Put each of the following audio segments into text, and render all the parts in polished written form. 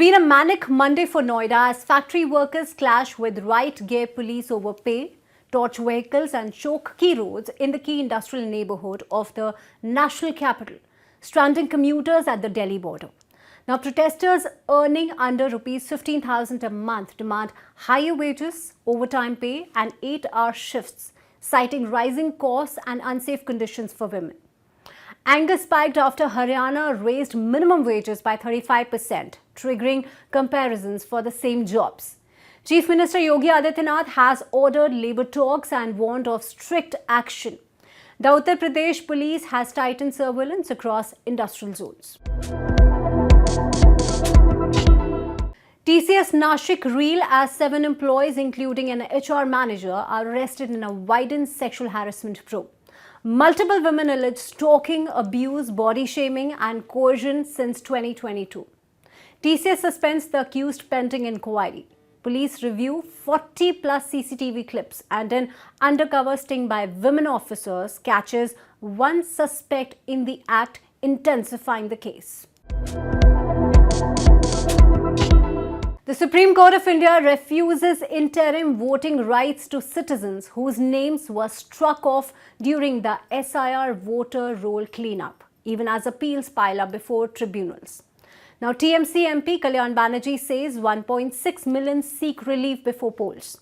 been a manic Monday for Noida as factory workers clash with right gear police over pay, torch vehicles and choke key roads in the key industrial neighborhood of the national capital, stranding commuters at the Delhi border. Now, protesters earning under Rs 15,000 a month demand higher wages, overtime pay and 8-hour shifts, citing rising costs and unsafe conditions for women. Anger spiked after Haryana raised minimum wages by 35%, triggering comparisons for the same jobs. Chief Minister Yogi Adityanath has ordered labour talks and warned of strict action. The Uttar Pradesh police has tightened surveillance across industrial zones. TCS Nashik reel as 7 employees, including an HR manager, are arrested in a widened sexual harassment probe. Multiple women allege stalking, abuse, body shaming and coercion since 2022. TCS suspends the accused pending inquiry. Police review 40 plus CCTV clips and an undercover sting by women officers catches one suspect in the act, intensifying the case. The Supreme Court of India refuses interim voting rights to citizens whose names were struck off during the SIR voter roll cleanup, even as appeals pile up before tribunals. Now, TMC MP Kalyan Banerjee says 1.6 million seek relief before polls.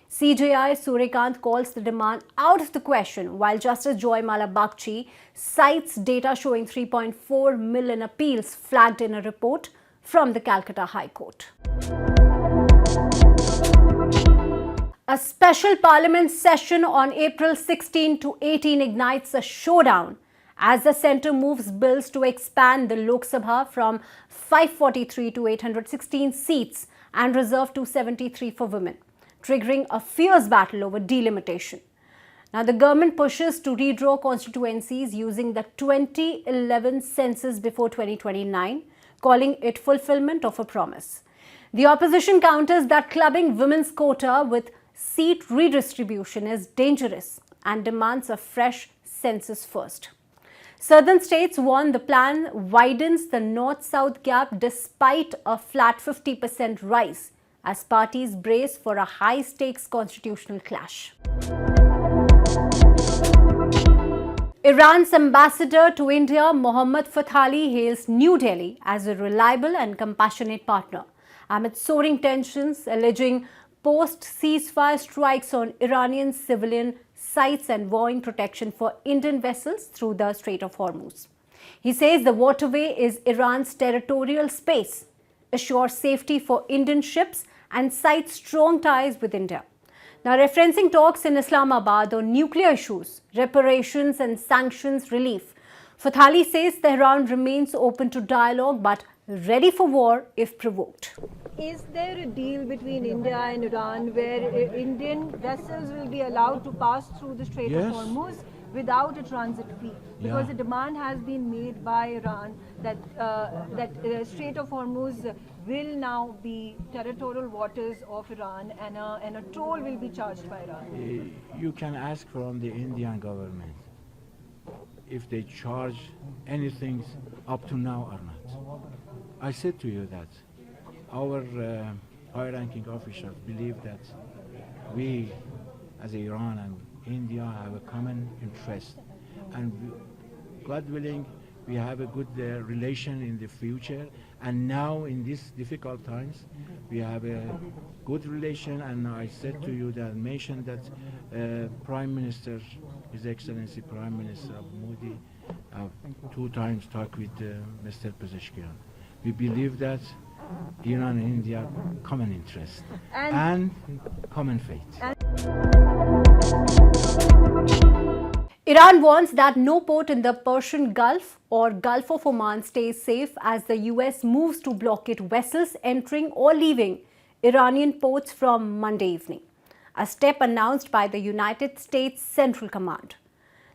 CJI Suryakant calls the demand out of the question, while Justice Joymala Bagchi cites data showing 3.4 million appeals flagged in a report from the Calcutta High Court. A special Parliament session on April 16 to 18 ignites a showdown as the centre moves bills to expand the Lok Sabha from 543 to 816 seats and reserve 273 for women, triggering a fierce battle over delimitation. Now, the government pushes to redraw constituencies using the 2011 census before 2029, calling it fulfillment of a promise. The opposition counters that clubbing women's quota with seat redistribution is dangerous and demands a fresh census first. Southern states warn the plan widens the north-south gap despite a flat 50% rise as parties brace for a high-stakes constitutional clash. Iran's ambassador to India, Mohammad Fathali, hails New Delhi as a reliable and compassionate partner amid soaring tensions, alleging post-ceasefire strikes on Iranian civilian sites and vowing protection for Indian vessels through the Strait of Hormuz. He says the waterway is Iran's territorial space, assures safety for Indian ships and cites strong ties with India. Now, referencing talks in Islamabad on nuclear issues, reparations and sanctions relief, Fathali says Tehran remains open to dialogue but ready for war if provoked. Is there a deal between India and Iran where Indian vessels will be allowed to pass through the Strait of Hormuz without a transit fee? Because a demand has been made by Iran that the Strait of Hormuz will now be territorial waters of Iran and a toll will be charged by Iran. You can ask from the Indian government if they charge anything up to now or not. I said to you that our high-ranking officials believe that we, as Iran and India, have a common interest, and God willing, we have a good relation in the future. And now, in these difficult times, we have a good relation. And I said to you that mentioned that Prime Minister, His Excellency Prime Minister Modi, 2 times talked with Mr. Pezeshkian. We believe that Iran and India common interest and common fate. Iran warns that no port in the Persian Gulf or Gulf of Oman stays safe as the US moves to blockade vessels entering or leaving Iranian ports from Monday evening, a step announced by the United States Central Command.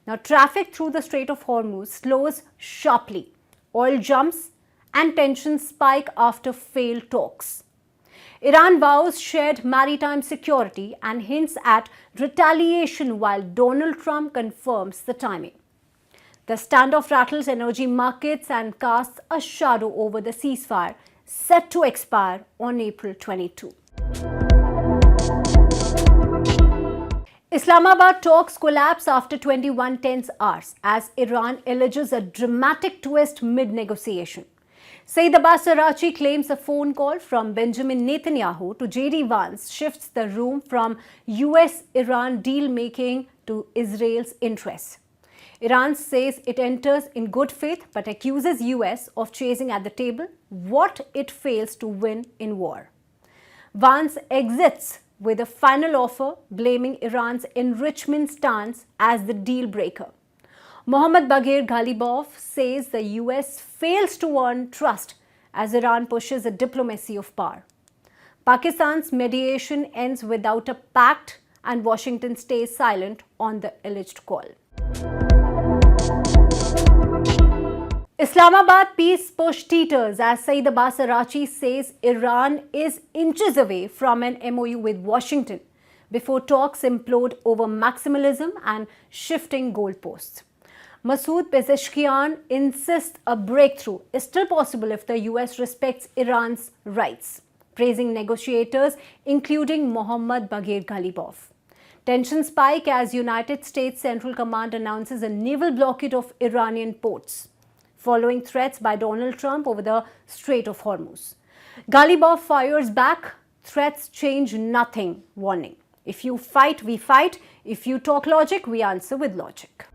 Now, traffic through the Strait of Hormuz slows sharply, oil jumps and tensions spike after failed talks. Iran vows shared maritime security and hints at retaliation while Donald Trump confirms the timing. The standoff rattles energy markets and casts a shadow over the ceasefire set to expire on April 22. Islamabad talks collapse after 21 tense hours as Iran alleges a dramatic twist mid-negotiation. Saeed Abbas Araghchi claims a phone call from Benjamin Netanyahu to J.D. Vance shifts the room from US-Iran deal-making to Israel's interests. Iran says it enters in good faith but accuses US of chasing at the table what it fails to win in war. Vance exits with a final offer blaming Iran's enrichment stance as the deal breaker. Mohammad Baghir Ghalibaf says the US fails to earn trust as Iran pushes a diplomacy of power. Pakistan's mediation ends without a pact and Washington stays silent on the alleged call. Islamabad peace push teeters as Saeed Abbas Araghchi says Iran is inches away from an MOU with Washington before talks implode over maximalism and shifting goalposts. Masoud Pezeshkian insists a breakthrough is still possible if the US respects Iran's rights, praising negotiators including Mohammad Baghir Ghalibaf. Tensions spike as United States Central Command announces a naval blockade of Iranian ports, following threats by Donald Trump over the Strait of Hormuz. Ghalibaf fires back, threats change nothing, warning. If you fight, we fight. If you talk logic, we answer with logic.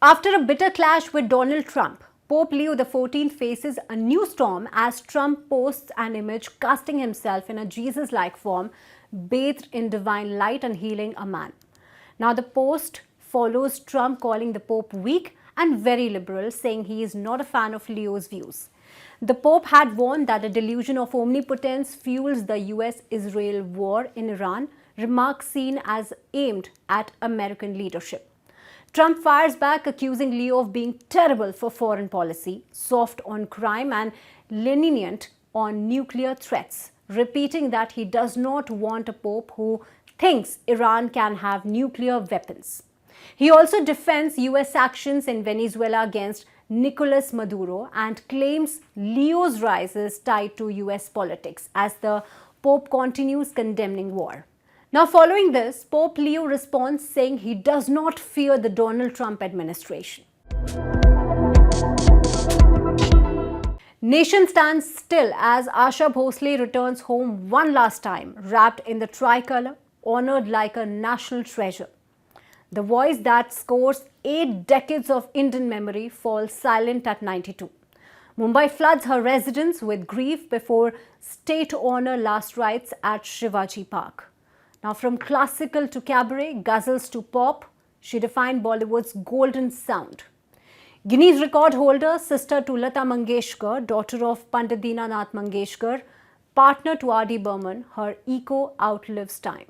After a bitter clash with Donald Trump, Pope Leo XIV faces a new storm as Trump posts an image casting himself in a Jesus-like form, bathed in divine light and healing a man. Now the post follows Trump calling the Pope weak and very liberal, saying he is not a fan of Leo's views. The Pope had warned that a delusion of omnipotence fuels the US-Israel war in Iran, remarks seen as aimed at American leadership. Trump fires back, accusing Leo of being terrible for foreign policy, soft on crime and lenient on nuclear threats, repeating that he does not want a pope who thinks Iran can have nuclear weapons. He also defends US actions in Venezuela against Nicolas Maduro and claims Leo's rise is tied to US politics as the Pope continues condemning war. Now, following this, Pope Leo responds saying he does not fear the Donald Trump administration. Nation stands still as Asha Bhosle returns home one last time, wrapped in the tricolour, honoured like a national treasure. The voice that scores 8 decades of Indian memory falls silent at 92. Mumbai floods her residence with grief before state honour last rites at Shivaji Park. Now, from classical to cabaret, ghazals to pop, she defined Bollywood's golden sound. Guinness record holder, sister to Lata Mangeshkar, daughter of Pandit Dinanath Mangeshkar, partner to R.D. Burman, her ego outlives time.